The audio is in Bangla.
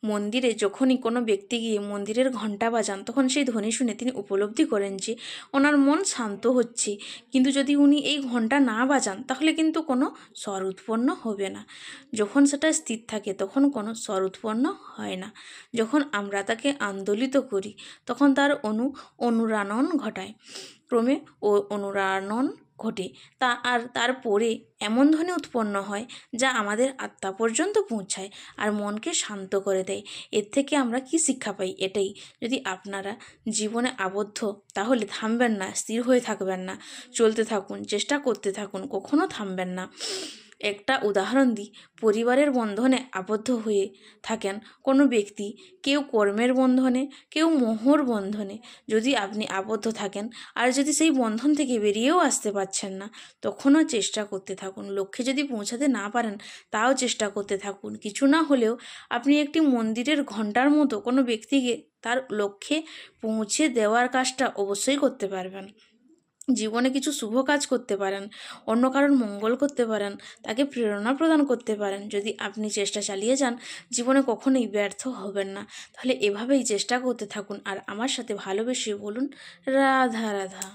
মন্দিরে যখনই কোনো ব্যক্তি গিয়ে মন্দিরের ঘণ্টা বাজান, তখন সেই ধ্বনি শুনে তিনি উপলব্ধি করেন যে ওনার মন শান্ত হচ্ছে। কিন্তু যদি উনি এই ঘণ্টা না বাজান তাহলে কিন্তু কোনো স্বর উৎপন্ন হবে না। যখন সেটা স্থির থাকে তখন কোনো স্বর উৎপন্ন হয় না। যখন আমরা তাকে আন্দোলিত করি তখন তার অনুরণন ঘটায়, ক্রমে অনুরণন ঘটে তারপরে এমন ধ্বনি উৎপন্ন হয় যা আমাদের আত্মা পর্যন্ত পৌঁছায় আর মনকে শান্ত করে দেয়। এর থেকে আমরা কি শিক্ষা পাই? এটাই, যদি আপনারা জীবনে আবদ্ধ তাহলে থামবেন না, স্থির হয়ে থাকবেন না, চলতে থাকুন, চেষ্টা করতে থাকুন, কখনো থামবেন না। একটা উদাহরণ দিই, পরিবারের বন্ধনে আবদ্ধ হয়ে থাকেন কোনো ব্যক্তি, কেউ কর্মের বন্ধনে, কেউ মোহর বন্ধনে। যদি আপনি আবদ্ধ থাকেন আর যদি সেই বন্ধন থেকে বেরিয়েও আসতে পারছেন না, তখনও চেষ্টা করতে থাকুন। লক্ষ্যে যদি পৌঁছাতে না পারেন তাও চেষ্টা করতে থাকুন। কিছু না হলেও আপনি একটি মন্দিরের ঘণ্টার মতো কোনো ব্যক্তিকে তার লক্ষ্যে পৌঁছে দেওয়ার কাজটা অবশ্যই করতে পারবেন। জীবনে কিছু শুভ কাজ করতে পারেন, অন্য কারোর মঙ্গল করতে পারেন, তাকে প্রেরণা প্রদান করতে পারেন। যদি আপনি চেষ্টা চালিয়ে যান, জীবনে কখনোই ব্যর্থ হবেন না। তাহলে এভাবেই চেষ্টা করতে থাকুন আর আমার সাথে ভালোবেসে বলুন রাধা রাধা।